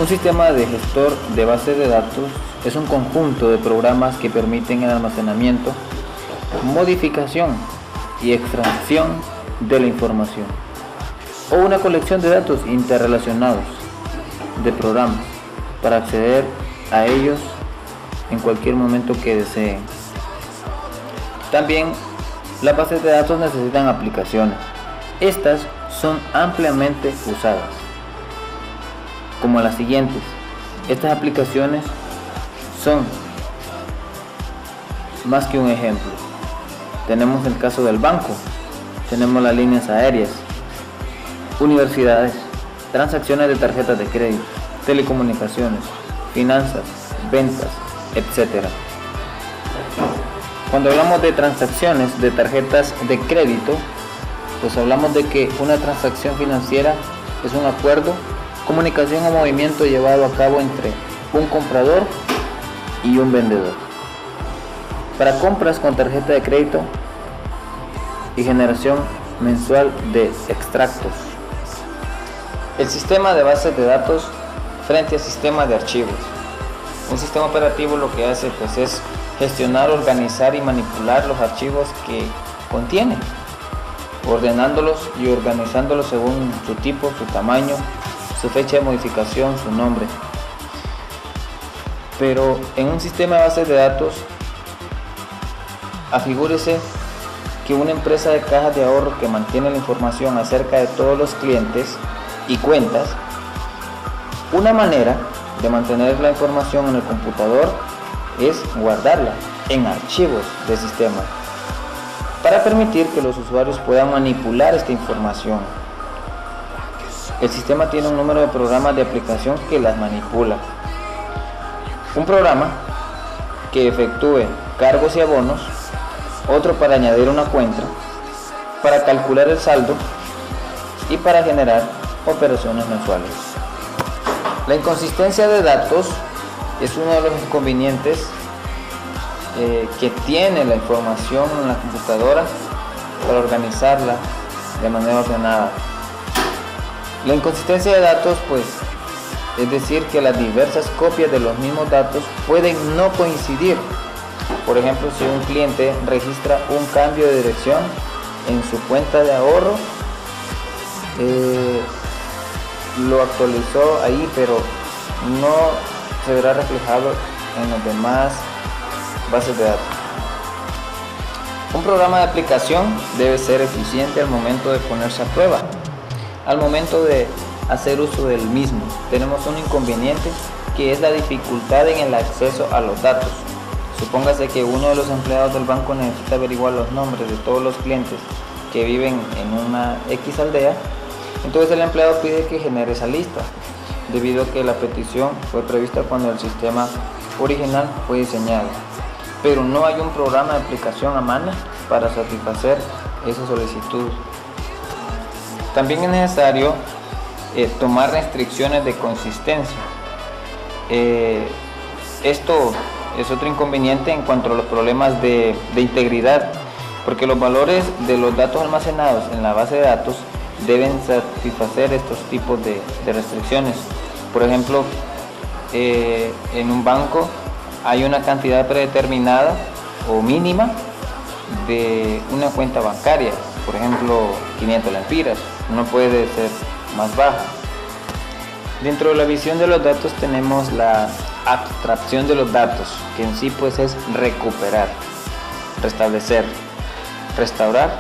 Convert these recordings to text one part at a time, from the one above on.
Un sistema de gestor de bases de datos es un conjunto de programas que permiten el almacenamiento, modificación y extracción de la información, o una colección de datos interrelacionados de programas para acceder a ellos en cualquier momento que deseen. También las bases de datos necesitan aplicaciones. Estas son ampliamente usadas, como las siguientes. Estas aplicaciones son más que un ejemplo. Tenemos el caso del banco, tenemos las líneas aéreas, universidades, transacciones de tarjetas de crédito, telecomunicaciones, finanzas, ventas, etc. Cuando hablamos de transacciones de tarjetas de crédito, pues hablamos de que una transacción financiera es un acuerdo, comunicación o movimiento llevado a cabo entre un comprador y un vendedor para compras con tarjeta de crédito y generación mensual de extractos. El sistema de bases de datos frente al sistema de archivos. Un sistema operativo lo que hace pues es gestionar, organizar y manipular los archivos que contiene, ordenándolos y organizándolos según su tipo, su tamaño, su fecha de modificación, su nombre. Pero en un sistema de bases de datos, afigúrese que una empresa de cajas de ahorro que mantiene la información acerca de todos los clientes y cuentas, una manera de mantener la información en el computador es guardarla en archivos de sistema para permitir que los usuarios puedan manipular esta información. El sistema tiene un número de programas de aplicación que las manipula. Un programa que efectúe cargos y abonos, otro para añadir una cuenta, para calcular el saldo y para generar operaciones mensuales. La inconsistencia de datos es uno de los inconvenientes que tiene la información en la computadora para organizarla de manera ordenada. La inconsistencia de datos, pues, es decir, que las diversas copias de los mismos datos pueden no coincidir. Por ejemplo, si un cliente registra un cambio de dirección en su cuenta de ahorro, lo actualizó ahí, pero no se verá reflejado en las demás bases de datos. Un programa de aplicación debe ser eficiente al momento de ponerse a prueba. Al momento de hacer uso del mismo, tenemos un inconveniente que es la dificultad en el acceso a los datos. Supóngase que uno de los empleados del banco necesita averiguar los nombres de todos los clientes que viven en una X aldea. Entonces el empleado pide que genere esa lista, debido a que la petición fue prevista cuando el sistema original fue diseñado, pero no hay un programa de aplicación a mano para satisfacer esa solicitud. También es necesario tomar restricciones de consistencia. Esto es otro inconveniente en cuanto a los problemas de integridad, porque los valores de los datos almacenados en la base de datos deben satisfacer estos tipos de restricciones. Por ejemplo, en un banco hay una cantidad predeterminada o mínima de una cuenta bancaria, por ejemplo 500 lempiras, no puede ser más baja. Dentro de la visión de los datos tenemos la abstracción de los datos, que en sí pues es recuperar, restablecer, restaurar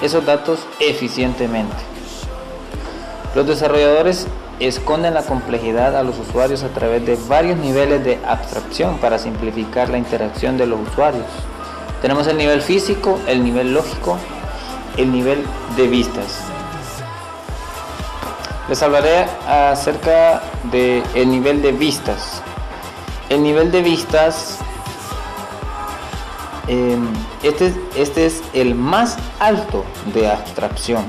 esos datos eficientemente. Los desarrolladores esconden la complejidad a los usuarios a través de varios niveles de abstracción para simplificar la interacción de los usuarios. Tenemos el nivel físico, el nivel lógico, el nivel de vistas. Les hablaré acerca del nivel de vistas. El nivel de vistas, este es el más alto de abstracción.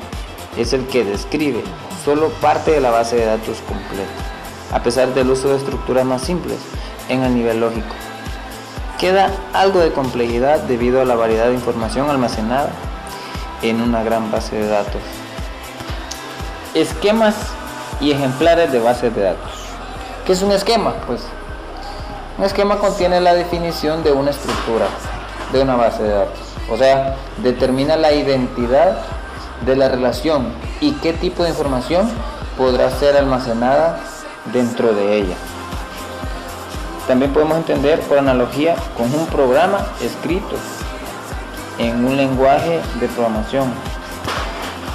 Es el que describe solo parte de la base de datos completa, a pesar del uso de estructuras más simples en el nivel lógico. Queda algo de complejidad debido a la variedad de información almacenada en una gran base de datos. Esquemas y ejemplares de bases de datos. ¿Qué es un esquema? Pues un esquema contiene la definición de una estructura de una base de datos, o sea, determina la identidad de la relación y qué tipo de información podrá ser almacenada dentro de ella. También podemos entender por analogía con un programa escrito en un lenguaje de programación.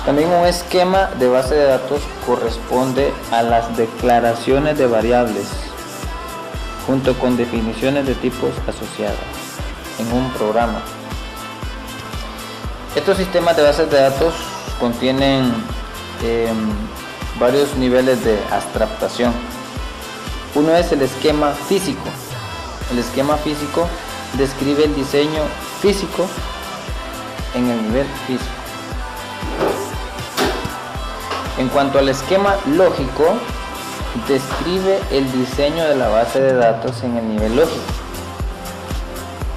También un esquema de base de datos corresponde a las declaraciones de variables junto con definiciones de tipos asociadas en un programa. Estos sistemas de bases de datos contienen varios niveles de abstracción. Uno es el esquema físico. El esquema físico describe el diseño físico en el nivel físico. En cuanto al esquema lógico, describe el diseño de la base de datos en el nivel lógico.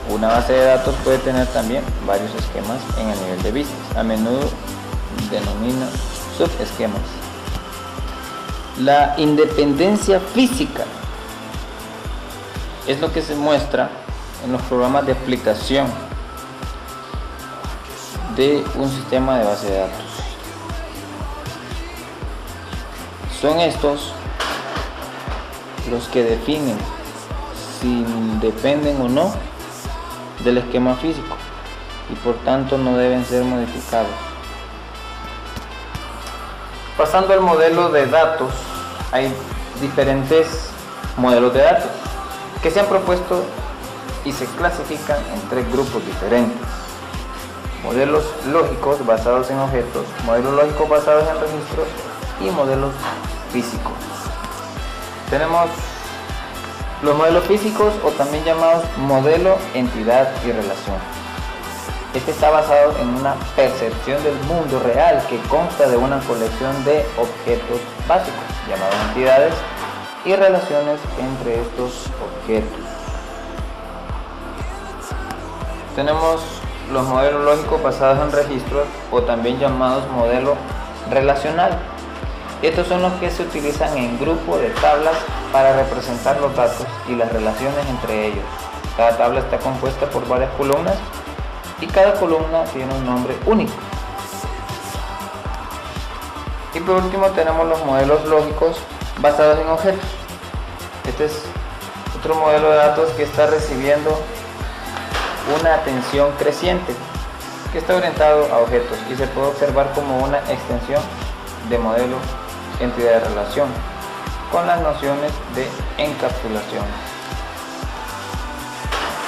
Una base de datos puede tener también varios esquemas en el nivel de vistas. A menudo denomina subesquemas. La independencia física es lo que se muestra en los programas de aplicación de un sistema de base de datos. Son estos los que definen si dependen o no del esquema físico y por tanto no deben ser modificados. Pasando al modelo de datos, hay diferentes modelos de datos que se han propuesto y se clasifican en 3 grupos diferentes: modelos lógicos basados en objetos, modelos lógicos basados en registros y modelos físicos. Tenemos los modelos físicos, o también llamados modelo, entidad y relación. Este está basado en una percepción del mundo real que consta de una colección de objetos básicos llamados entidades y relaciones entre estos objetos. Tenemos los modelos lógicos basados en registros, o también llamados modelo relacional. Estos son los que se utilizan en grupo de tablas para representar los datos y las relaciones entre ellos. Cada tabla está compuesta por varias columnas y cada columna tiene un nombre único. Y por último tenemos los modelos lógicos basados en objetos. Este es otro modelo de datos que está recibiendo una atención creciente, que está orientado a objetos y se puede observar como una extensión de modelo entidad de relación con las nociones de encapsulación.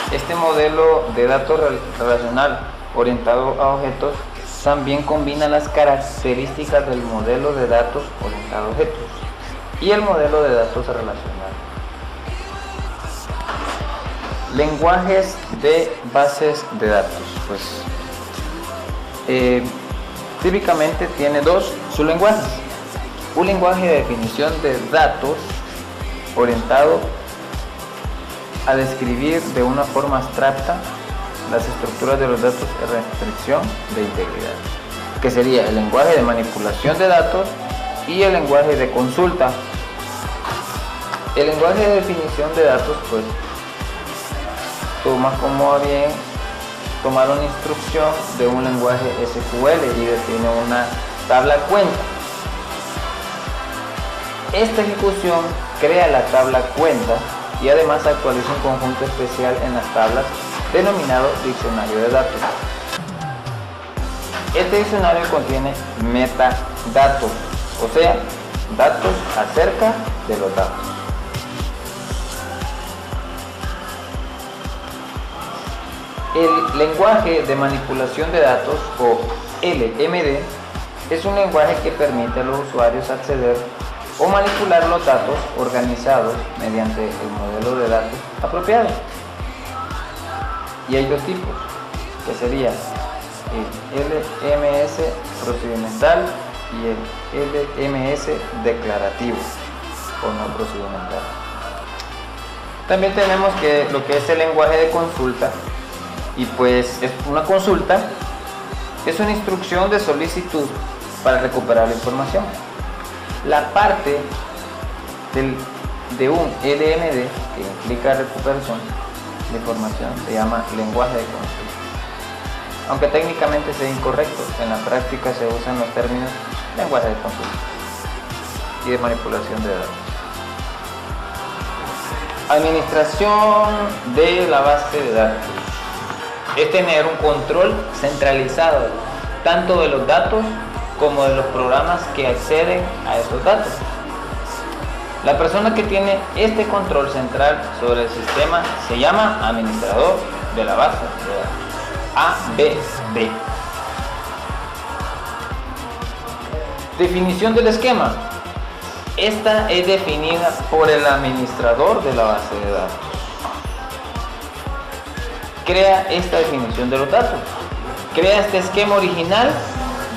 Este modelo de datos relacional orientado a objetos también combina las características del modelo de datos orientado a objetos y el modelo de datos relacional. Lenguajes de bases de datos. Pues típicamente tiene 2 sublenguajes. Un lenguaje de definición de datos orientado a describir de una forma abstracta las estructuras de los datos y restricción de integridad, que sería el lenguaje de manipulación de datos y el lenguaje de consulta. El lenguaje de definición de datos pues toma como a bien tomar una instrucción de un lenguaje SQL y define una tabla cuenta. Esta ejecución crea la tabla cuenta y además actualiza un conjunto especial en las tablas denominado diccionario de datos. Este diccionario contiene metadatos, o sea, datos acerca de los datos. El lenguaje de manipulación de datos, o LMD, es un lenguaje que permite a los usuarios acceder o manipular los datos organizados mediante el modelo de datos apropiado. Y hay 2 tipos, que serían el LMS procedimental y el LMS declarativo o no procedimental. También tenemos lo que es el lenguaje de consulta, y pues es una consulta, es una instrucción de solicitud para recuperar la información. La parte del de un LND, que implica recuperación de información, se llama lenguaje de consulta. Aunque técnicamente sea incorrecto, en la práctica se usan los términos lenguaje de consulta y de manipulación de datos. Administración de la base de datos es tener un control centralizado tanto de los datos como de los programas que acceden a esos datos. La persona que tiene este control central sobre el sistema se llama administrador de la base de datos, ABD. Definición del esquema. Esta es definida por el administrador de la base de datos. Crea esta definición de los datos. Crea este esquema original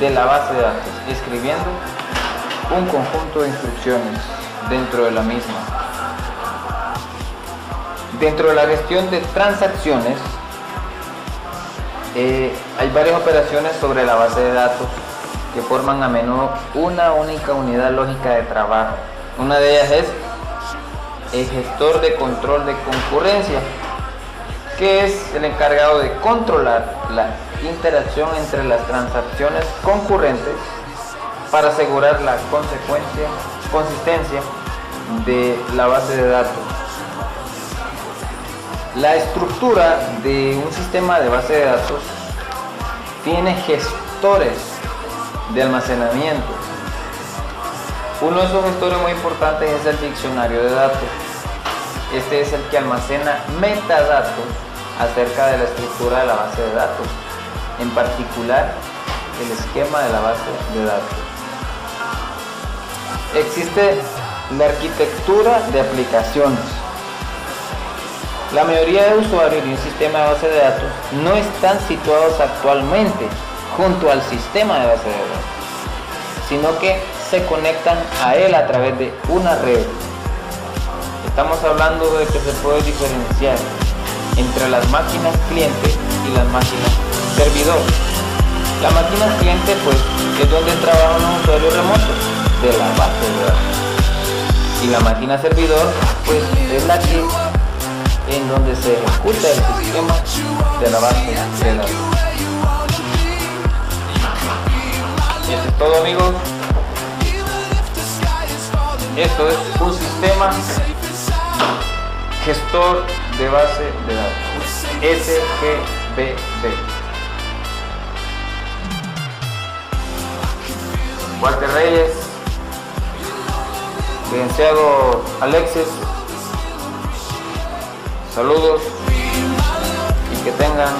de la base de datos, escribiendo un conjunto de instrucciones dentro de la misma. Dentro de la gestión de transacciones, hay varias operaciones sobre la base de datos que forman a menudo una única unidad lógica de trabajo. Una de ellas es el gestor de control de concurrencia, que es el encargado de controlar la interacción entre las transacciones concurrentes para asegurar la consistencia de la base de datos. La estructura de un sistema de base de datos tiene gestores de almacenamiento. Uno de esos gestores muy importantes es el diccionario de datos. Este es el que almacena metadatos acerca de la estructura de la base de datos, en particular el esquema de la base de datos. Existe la arquitectura de aplicaciones. La mayoría de usuarios de un sistema de base de datos no están situados actualmente junto al sistema de base de datos, sino que se conectan a él a través de una red. Estamos hablando de que se puede diferenciar entre las máquinas cliente y las máquinas servidor. La máquina cliente pues es donde trabajan los usuarios remotos de la base de datos, y la máquina servidor pues es la que en donde se ejecuta el sistema de la base de datos. Y eso es todo, amigos. Esto es un sistema gestor de base de datos, SGBD. Walter Reyes, licenciado Alexis, saludos y que tengan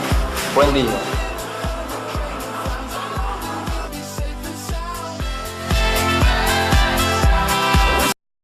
buen día.